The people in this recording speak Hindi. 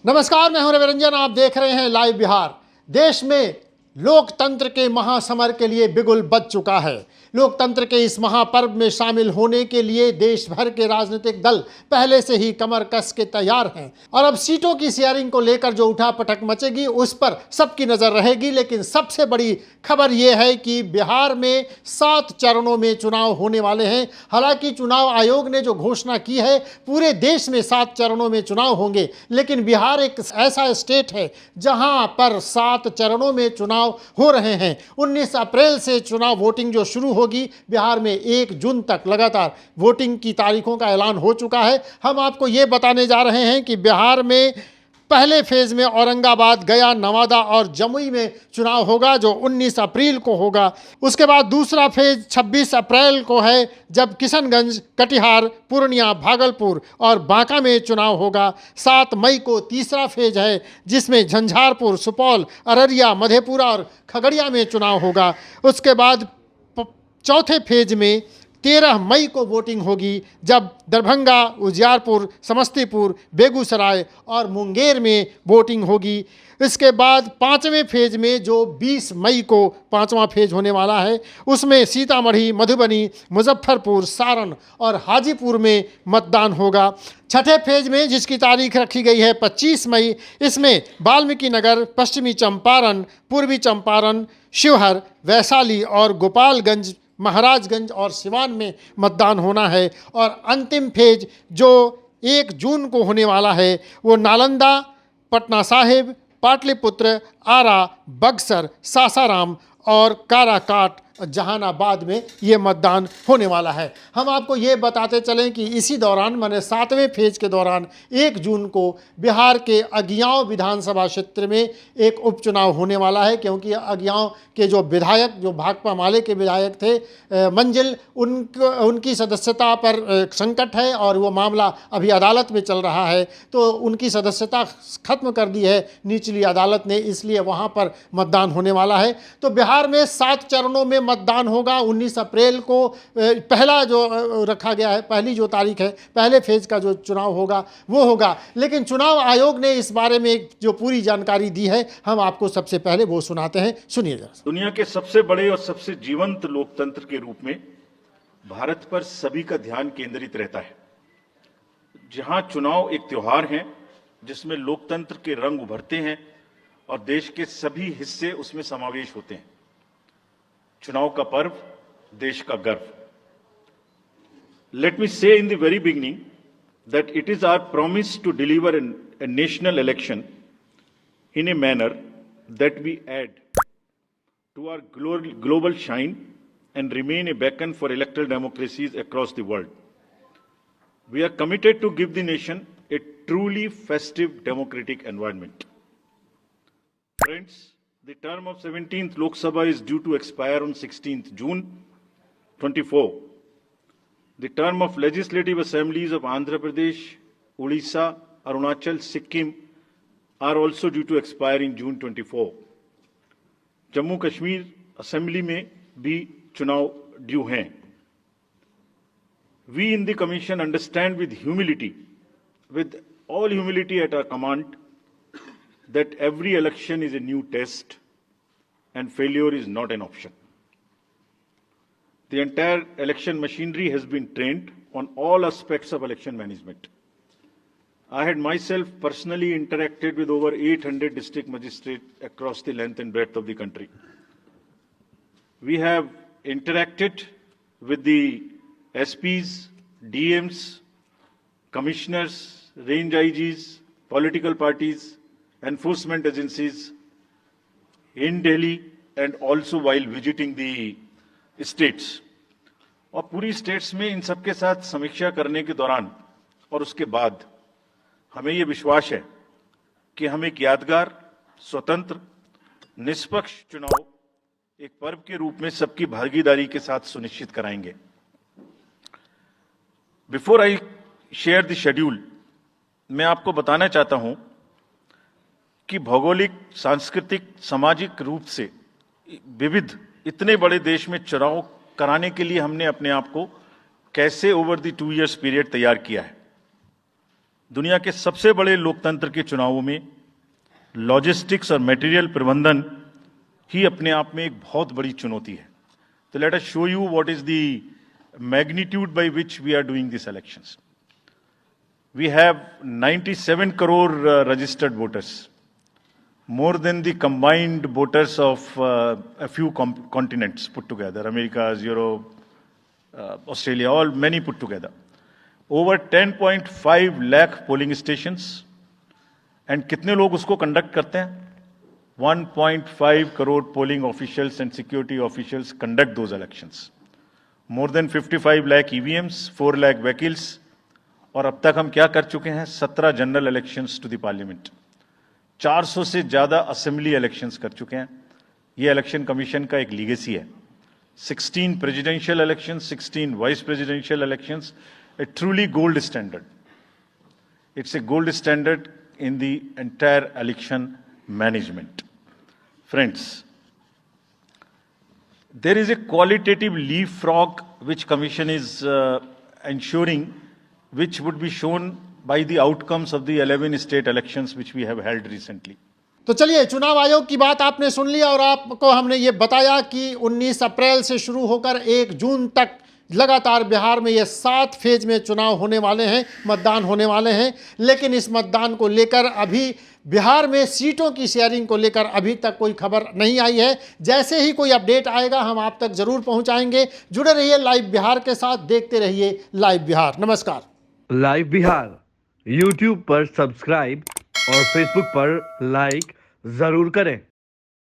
नमस्कार, मैं हूं रवि रंजन। आप देख रहे हैं लाइव बिहार। देश में लोकतंत्र के महासमर के लिए बिगुल बज चुका है। लोकतंत्र के इस महापर्व में शामिल होने के लिए देश भर के राजनीतिक दल पहले से ही कमर कस के तैयार हैं और अब सीटों की शेयरिंग को लेकर जो उठापटक मचेगी उस पर सबकी नजर रहेगी। लेकिन सबसे बड़ी खबर यह है कि बिहार में 7 चरणों में चुनाव होने वाले हैं। हालांकि चुनाव आयोग ने जो घोषणा की है, पूरे देश में 7 चरणों में चुनाव होंगे, लेकिन बिहार एक ऐसा स्टेट है जहां पर 7 चरणों में चुनाव हो रहे हैं। 19 अप्रैल से चुनाव वोटिंग जो शुरू होगी, बिहार में 1 जून तक लगातार वोटिंग की तारीखों का ऐलान हो चुका है। हम आपको ये बताने जा रहे हैं कि बिहार में पहले फेज में औरंगाबाद, गया, नवादा और जमुई में चुनाव होगा जो 19 अप्रैल को होगा। उसके बाद दूसरा फेज 26 अप्रैल को है, जब किशनगंज, कटिहार, पूर्णिया, भागलपुर और बांका में चुनाव होगा। 7 मई को तीसरा फेज है, जिसमें झंझारपुर, सुपौल, अररिया, मधेपुरा और खगड़िया में चुनाव होगा। उसके बाद चौथे फेज में 13 मई को वोटिंग होगी, जब दरभंगा, उजियारपुर, समस्तीपुर, बेगूसराय और मुंगेर में वोटिंग होगी। इसके बाद 5वें फेज में जो 20 मई को 5वां फेज होने वाला है, उसमें सीतामढ़ी, मधुबनी, मुजफ्फरपुर, सारण और हाजीपुर में मतदान होगा। छठे फेज में जिसकी तारीख रखी गई है 25 मई, इसमें वाल्मीकि नगर, पश्चिमी चंपारण, पूर्वी चंपारण, शिवहर, वैशाली और गोपालगंज, महाराजगंज और सिवान में मतदान होना है। और अंतिम फेज जो 1 जून को होने वाला है, वो नालंदा, पटना साहिब, पाटलिपुत्र, आरा, बक्सर, सासाराम और काराकाट, जहानाबाद में ये मतदान होने वाला है। हम आपको ये बताते चलें कि इसी दौरान, माने 7वें फेज के दौरान 1 जून को बिहार के अगियाँव विधानसभा क्षेत्र में एक उपचुनाव होने वाला है, क्योंकि अगियाँव के जो विधायक, जो भाकपा माले के विधायक थे मंजिल, उनकी सदस्यता पर संकट है और वो मामला अभी अदालत में चल रहा है। तो उनकी सदस्यता खत्म कर दी है निचली अदालत ने, इसलिए वहाँ पर मतदान होने वाला है। तो बिहार में 7 चरणों में मतदान होगा। 19 अप्रैल को पहला जो रखा गया है, पहली जो तारीख है, पहले फेज का जो चुनाव होगा वो होगा। लेकिन चुनाव आयोग ने इस बारे में जो पूरी जानकारी दी है, हम आपको सबसे पहले वो सुनाते हैं, सुनिए जरा। दुनिया के सबसे बड़े और सबसे जीवंत लोकतंत्र के रूप में भारत पर सभी का ध्यान केंद्रित रहता है। जहां चुनाव एक त्योहार है जिसमें लोकतंत्र के रंग उभरते हैं और देश के सभी हिस्से उसमें समावेश होते हैं। चुनाव का पर्व, देश का गर्व। लेट मी से in the very beginning that it is our promise to deliver a national election in a manner that we add to our global shine and remain a beacon for electoral democracies across the world. We are committed to give the nation a truly festive democratic environment. Friends, the term of 17th Lok Sabha is due to expire on 16th June 24. The term of legislative assemblies of Andhra Pradesh, Odisha, Arunachal, Sikkim are also due to expire in June 24. Jammu Kashmir assembly में भी चुनाव ड्यू हैं। We in the Commission understand with all humility at our command, that every election is a new test and failure is not an option. The entire election machinery has been trained on all aspects of election management. I had myself personally interacted with over 800 district magistrates across the length and breadth of the country. We have interacted with the SPs, DMs, commissioners, range IGs, political parties, enforcement agencies in Delhi and also while visiting the states. और पूरी स्टेट्स में इन सबके साथ समीक्षा करने के दौरान और उसके बाद हमें यह विश्वास है कि हम एक यादगार, स्वतंत्र, निष्पक्ष चुनाव एक पर्व के रूप में सबकी भागीदारी के साथ सुनिश्चित कराएंगे। Before I share the schedule, मैं आपको बताना चाहता हूं कि भौगोलिक, सांस्कृतिक, सामाजिक रूप से विविध इतने बड़े देश में चुनाव कराने के लिए हमने अपने आप को कैसे ओवर द 2 इयर्स पीरियड तैयार किया है। दुनिया के सबसे बड़े लोकतंत्र के चुनावों में लॉजिस्टिक्स और मटेरियल प्रबंधन ही अपने आप में एक बहुत बड़ी चुनौती है. तो let us show you what is the magnitude by which we are doing this elections. We have 97 crore registered voters, more than the combined voters of a few continents put together, Americas, Europe, Australia, all many put together. Over 10.5 lakh polling stations, and कितने लोग उसको conduct करते हैं? 1.5 crore polling officials and security officials conduct those elections. More than 55 lakh EVMs, 4 lakh vehicles. और अब तक हम क्या कर चुके हैं? 17 general elections to the parliament, 400 से ज्यादा असेंबली इलेक्शंस कर चुके हैं. ये इलेक्शन कमीशन का एक लीगेसी है. 16 presidential elections, 16 vice presidential elections, A truly gold standard. It's a gold standard in the entire election management. Friends, there is a qualitative leapfrog which commission is ensuring, which would be shown by the outcomes of the 11 state elections which we have held recently. तो चलिए, चुनाव आयोग की बात आपने सुन ली और आपको हमने ये बताया कि 19 अप्रैल से शुरू होकर 1 जून तक लगातार बिहार में ये 7 फेज में चुनाव होने वाले हैं, मतदान होने वाले हैं. लेकिन इस मतदान को लेकर अभी बिहार में सीटों की शेयरिंग को लेकर अभी तक कोई खबर नहीं आई है. जैसे ही कोई अपडेट आएगा हम आप तक जरूर पहुंचाएंगे. जुड़े रहिए लाइव बिहार के साथ, देखते रहिए लाइव बिहार. नमस्कार. लाइव बिहार YouTube पर सब्सक्राइब और Facebook पर लाइक जरूर करें.